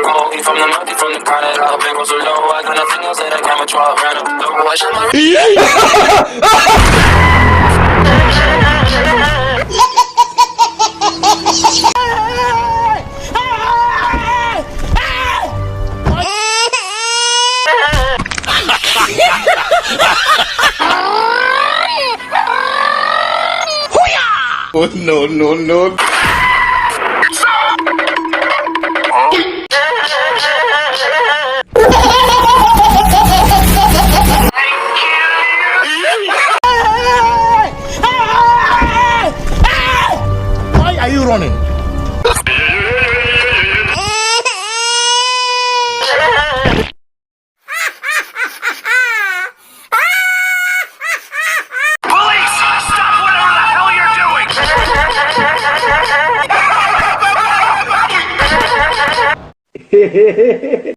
go. He from the north, he from the Canada. Bang so low, I got nothing else that I can't control. Random, no, I shut my Oh no no no. Why are you running? police! Stop whatever the hell you're doing!